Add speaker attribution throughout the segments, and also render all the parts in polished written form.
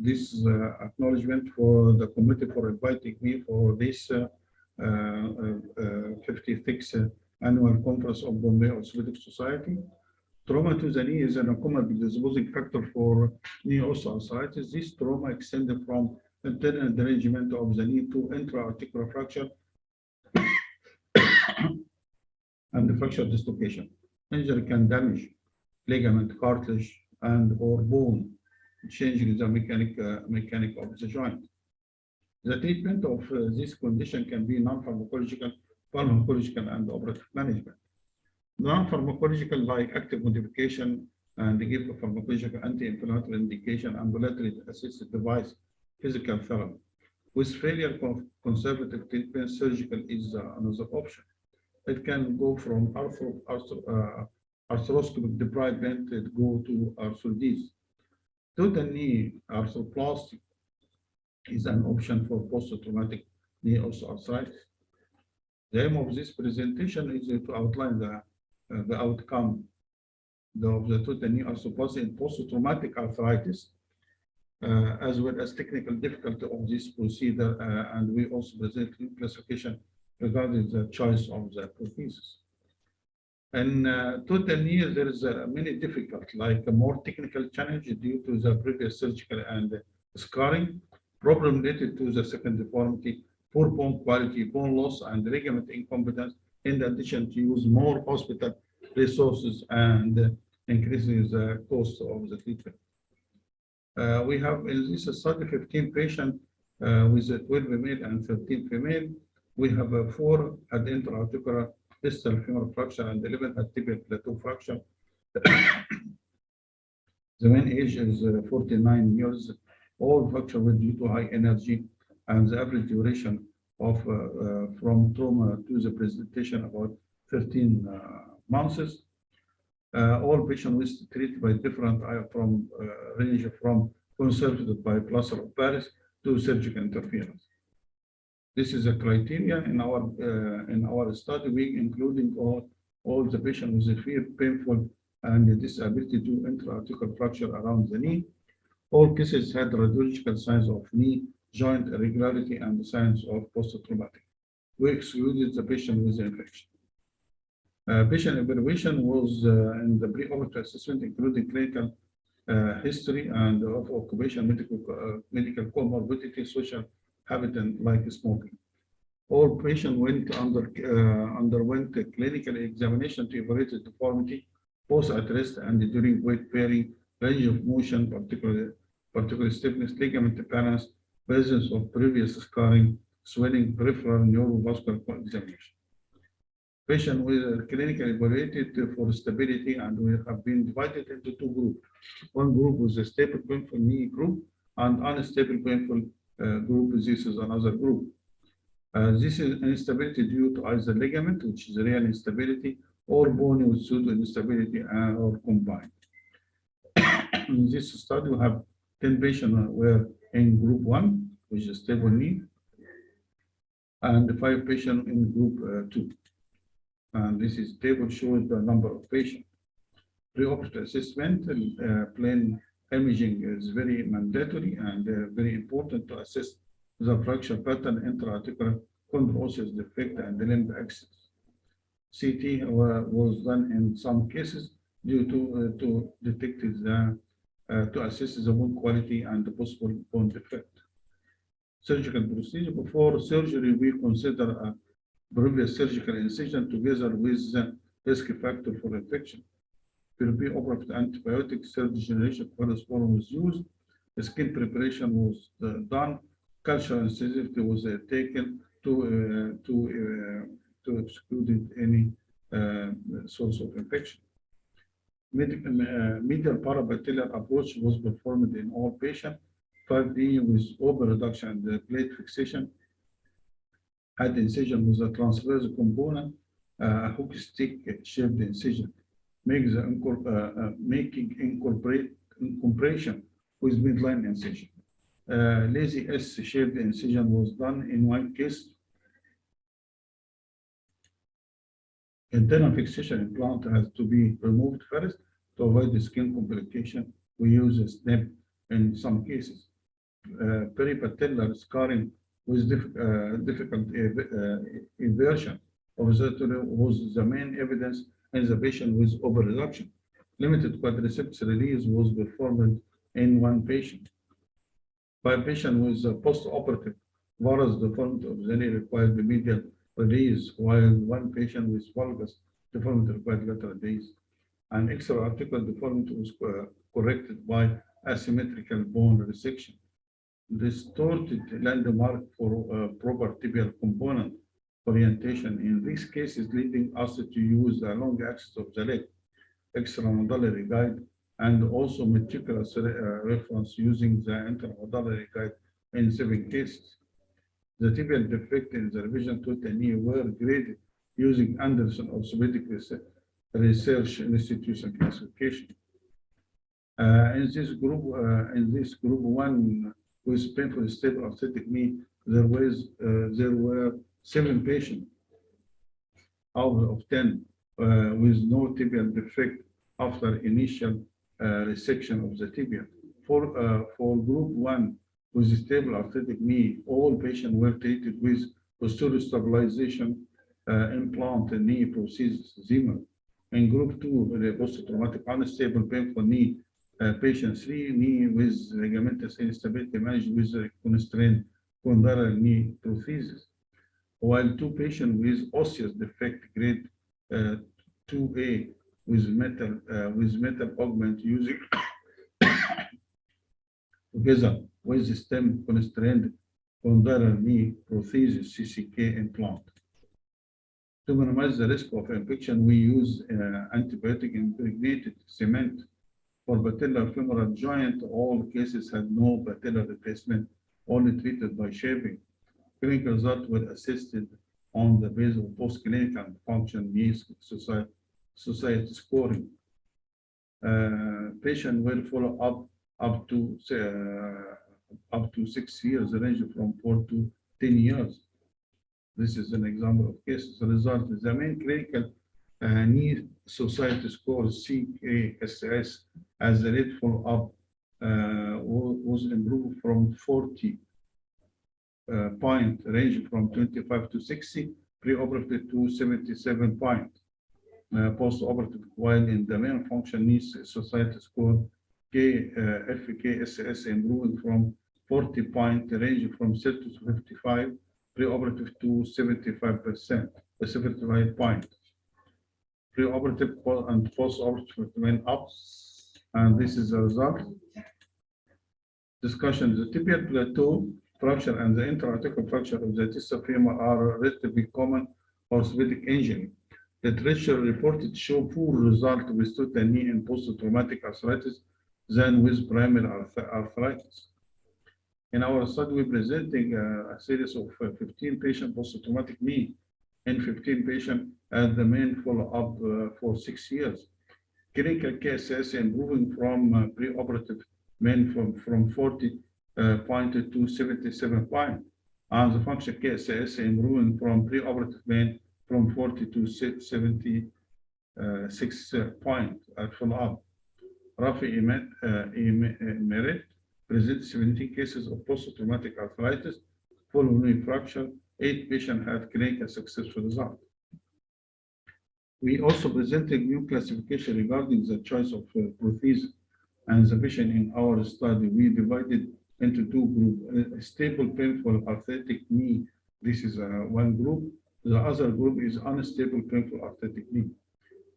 Speaker 1: this acknowledgement for the committee for inviting me for this 56th annual conference of Bombay Orthopedic Society. Trauma to the knee is an common predisposing factor for knee osteoarthritis. This trauma extended from internal derangement of the knee to intra-articular fracture and fracture dislocation. Injury can damage ligament, cartilage, and or bone, changing the mechanic of the joint. The treatment of this condition can be non-pharmacological, pharmacological, and operative management. Non-pharmacological, like active modification and give pharmacological anti-inflammatory indication, ambulatory assisted device, physical therapy. With failure of conservative treatment, surgical is another option. It can go from arthroscopic debridement to go to arthrodesis. Total knee arthroplasty is an option for post-traumatic knee osteoarthritis. The aim of this presentation is to outline the outcome of the total knee arthroplasty in post-traumatic arthritis, as well as technical difficulty of this procedure, and we also present classification regarding the choice of the prosthesis. In total knee, there is many difficulties, like a more technical challenge due to the previous surgical and scarring, problem related to the second deformity, poor bone quality, bone loss, and ligament incompetence, in addition to use more hospital resources and increasing the cost of the treatment. We have in this study 15 patients with 12 male and 13 female. We have 4 had intra-articular distal femoral fracture and 11 had tibial plateau fracture. The mean age is 49 years. All fracture were due to high energy, and the average duration of from trauma to the presentation about 13 months. All patients were treated by different range from conservative by plaster of Paris to surgical interference. This is a criteria in our study. We including all the patients with severe, painful, and disability to intra-articular fracture around the knee. All cases had radiological signs of knee joint irregularity and signs of post-traumatic. We excluded the patient with infection. Patient evaluation was in the pre-operative assessment, including clinical history and of occupation, medical comorbidity, social habit, and like smoking. All patients underwent a clinical examination to evaluate the deformity, both at rest and during weight bearing, range of motion, particular stiffness, ligament balance, presence of previous scarring, swelling, peripheral neurovascular examination. Patients were clinically evaluated for stability, and we have been divided into 2 groups. One group was a stable painful knee group, and unstable painful group. This is another group. This is instability due to either ligament, which is real instability, or bone with pseudo instability, or combined. In this study, we have 10 patients were in group 1, which is stable knee, and 5 patients in group 2. And this is table shows the number of patients. Pre-operative assessment, plain imaging is very mandatory and very important to assess the fracture pattern, intra-articular chondrosseous defect, and limb axis. CT was done in some cases due to detect to assess the bone quality and the possible bone defect. Surgical procedure: before surgery, we consider a previous surgical incision together with the risk factor for infection. Pre-operative antibiotic third generation corresponding was used. The skin preparation was done. Cultural sensitivity was taken to exclude any source of infection. Medial parapatellar approach was performed in all patients. 5D with open reduction and plate fixation. Had incision with a transverse component, hook stick shaped incision, making incompression with midline incision. Lazy S-shaped incision was done in one case. Internal fixation implant has to be removed first to avoid the skin complication. We use a snap in some cases. peripatellar scarring with difficult inversion of the was the main evidence in the patient with overreduction. Limited quadriceps release was performed in one patient. By a patient with a post-operative varus deformity of the knee required medial release, while one patient with valgus deformity required lateral release. An extra-articular deformity was corrected by asymmetrical bone resection. Distorted landmark for proper tibial component orientation in these cases, leading us to use the long axis of the leg, extramedullary guide, and also meticulous reference using the intermedullary guide in 7 cases. The tibial defect in the revision to the knee were graded using Anderson Orthopedic Research Institution classification. In this group 1 with painful stable arthritic knee, there were 7 patients out of 10 with no tibial defect after initial resection of the tibia. For group 1 with stable arthritic knee, all patients were treated with posterior stabilization implant and knee prosthesis Zimmer. In group 2, the post-traumatic unstable painful knee, patient 3 knee with ligamentous instability managed with constrained condylar knee prosthesis, while 2 patients with osseous defect grade 2A with metal augment using together with stem constrained condylar knee prosthesis CCK implant. To minimize the risk of infection, we use antibiotic impregnated cement for patellar femoral joint. All cases had no patellar replacement, only treated by shaping. Clinical results were assessed on the basis of post-clinical and function needs society scoring. Patients will follow up to 6 years, ranging from 4 to 10 years. This is an example of cases. The result is the main clinical knee society score CASS as the rate follow-up was improved from 40 point, ranging from 25 to 60, pre-operative to 77 point post-operative, while in the main function needs society score FKSS improving from 40 point, ranging from 30 to 55, pre-operative to 75%, 75 point. Pre-operative and post-operative went up, and this is the result. Discussion: the tibial plateau fracture and the interarticular fracture of the distal femur are relatively common orthopedic injury. Literature reported show poor result with total knee in post-traumatic arthritis than with primary arthritis. In our study, we're presenting a series of 15 patient post-traumatic knee and 15 patients at the main follow-up for 6 years. Clinical KSS improving from pre-operative men from 40 point to 77 point, and the function KSS improving from pre-operative men from 40 to 76 point at follow-up. Rafi Merit presented 17 cases of post-traumatic arthritis following fracture. 8 patients had clinical successful result. We also presented new classification regarding the choice of prosthesis and the patient in our study. We divided into 2 groups: stable painful arthritic knee. This is one group. The other group is unstable painful arthritic knee.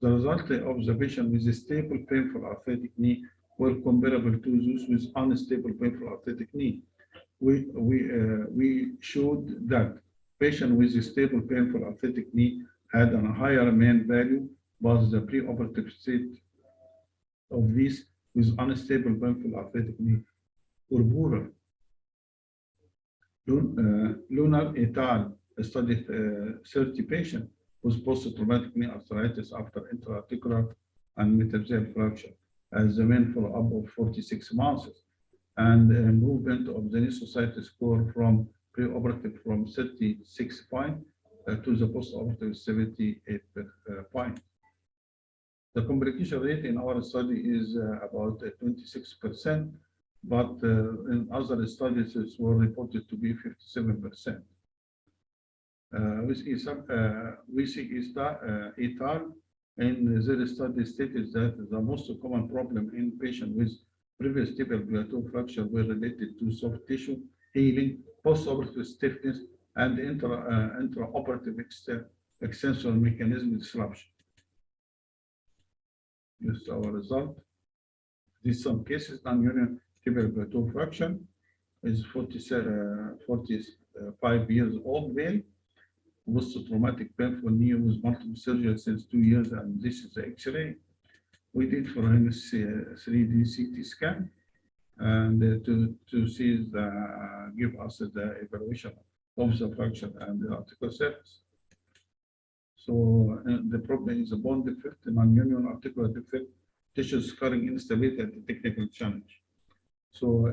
Speaker 1: The result of the patient with a stable painful arthritic knee were comparable to those with unstable painful arthritic knee. We showed that patient with a stable painful arthritic knee had a higher mean value, but the preoperative state of this with unstable painful arthritic knee were poorer. Lunar et al. Studied 30 patients with post-traumatic knee arthritis after intra-articular and metaphyseal fracture as the main follow-up of 46 months, and movement of the knee society score from pre-operative from 36 point to the post-operative 78 point. The complication rate in our study is about 26%, but in other studies it were reported to be 57%. We see et al. In their study stated that the most common problem in patients with previous tibial plateau fracture were related to soft tissue healing, post-operative stiffness, and intraoperative extensor mechanism disruption. This is our result. In some cases, non-union tibial plateau fracture is 45 years old male with traumatic painful knee with multiple surgery since 2 years, and this is the X-ray. We did for him 3D CT scan and to see give us the evaluation of the fracture and the articular surface. So the problem is a bone defect, non-union articular defect, tissue scarring instability, and technical challenge. So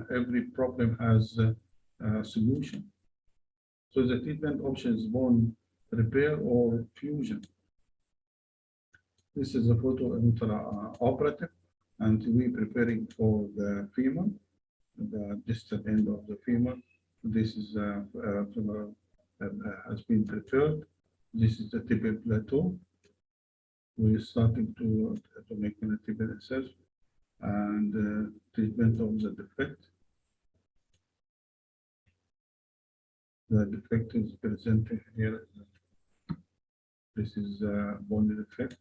Speaker 1: every problem has a solution. So the treatment option is bone repair or fusion. This is a photo intraoperative, and we preparing for the femur, the distal end of the femur. This is has been prepared. This is the tibial plateau. We're starting to make an tibial access and treatment of the defect. The defect is presented here. This is a bone defect.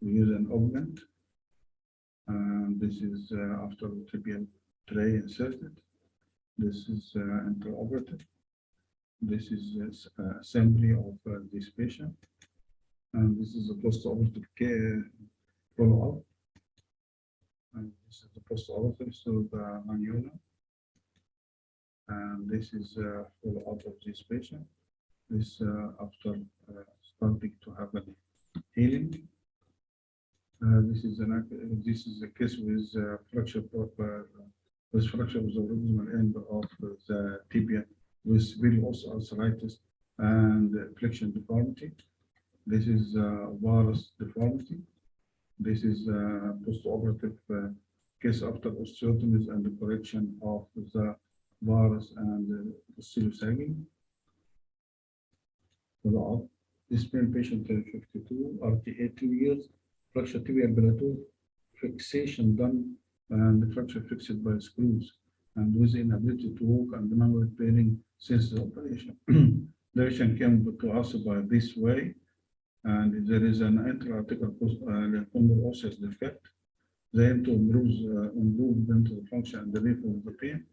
Speaker 1: We use an augment. And this is after the tibial tray inserted. This is intraoperative. This is assembly of this patient. And this is a post-operative care follow-up. And this is the post-operative, so the non-union. And this is follow-up of this patient. This after starting to have a healing. This is a case with fracture of the proximal end of the tibia with very arthritis and flexion deformity. This is varus deformity. This is post-operative case after osteotomy and the correction of the varus and posterior sagging. Follow-up. This patient 52, RTA 2 years, fracture tibial plateau, fixation done, and the fracture fixed by screws, and with inability to walk and non-repairing since the operation. The patient came to us by this way, and there is an intra-articular osseous defect. Then to improve dental function and relief of the pain.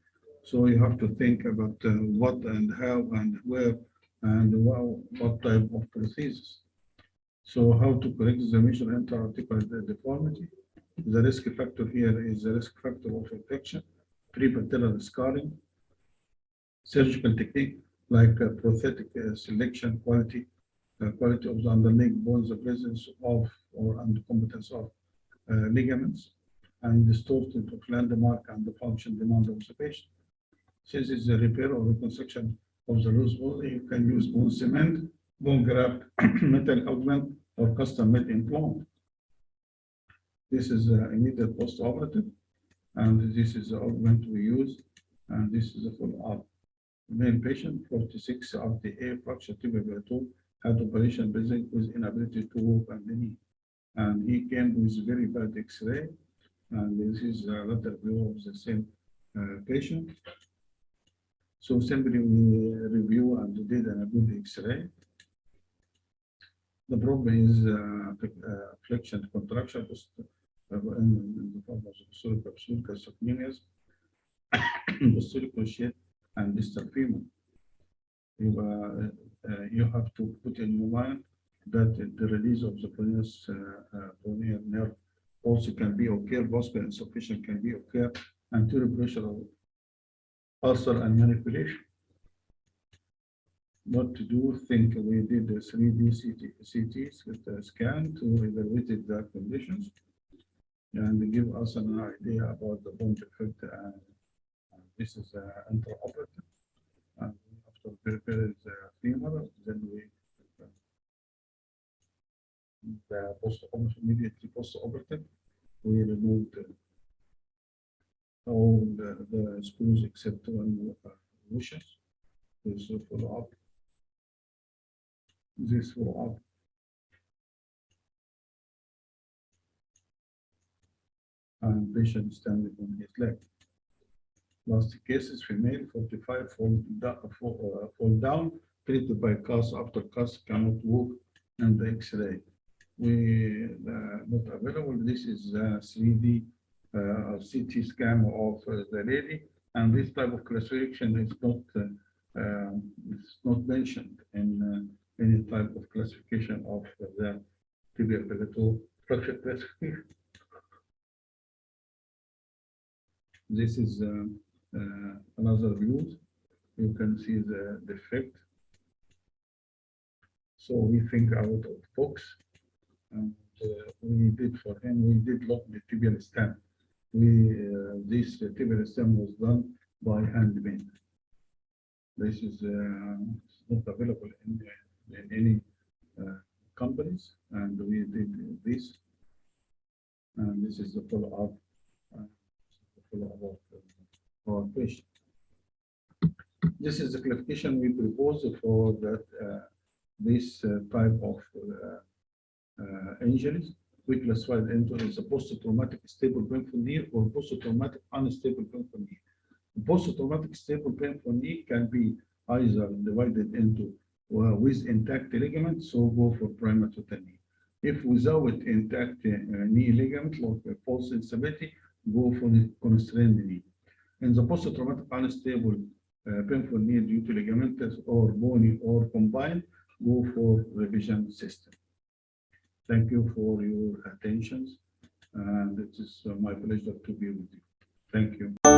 Speaker 1: So you have to think about what and how and where and what type of prosthesis. So how to correct the major intra-articular deformity? The risk factor here is the risk factor of infection, pre-patellar scarring, surgical technique like prosthetic selection, quality of the underlying bones, the presence of and competence of ligaments, and distortion of landmark and the function demand of the patient. Since it's a repair or reconstruction of the loose bone, you can use bone cement, bone graft, metal augment, or custom-made implant. This is immediate post-operative, and this is the augment we use, and this is a follow-up. Male patient, 46, RTA, fracture tibial plateau, had operation present with inability to walk and knee. And he came with very bad X-ray, and this is a lateral view of the same patient. So simply we review and did a good X-ray. The problem is flexion contraction in the form of posterior calcaneus, posterior cruciate, and distal femur. You have to put in your mind that the release of the peroneal nerve also can be occur, vascular insufficiency can be occur, anterior pressure of ulcer and manipulation. What to do? Think we did the 3D CT scan to evaluate the conditions and give us an idea about the bone defect. And this is intraoperative. And after prepare the femur, then we the immediately post-operative, we removed all the screws except one washes. This will follow up. This follow up. And patient standing on his leg. Last cases, female 45 fall down, treated by cast after cast, cannot walk, and the X-ray. We not available. This is 3D CT scan of the lady, and this type of classification is not mentioned in any type of classification of the tibial plateau fracture classification. This is another view. You can see the defect. So we think out of the box, and we did for him. We did lock the tibial stem. This tibial stem was done by handmade. This is not available in any companies, and we did this. And this is the follow-up. Of our patient. This is the classification we propose for that this type of injuries. We classified into as a post-traumatic stable painful knee or post-traumatic unstable painful knee. Post-traumatic stable painful knee can be either divided into with intact ligament, so go for primary total knee. If without intact knee ligament, like false instability, go for the constrained knee. In the post-traumatic unstable painful knee due to ligamentous or bony or combined, go for revision system. Thank you for your attention, and it is my pleasure to be with you. Thank you.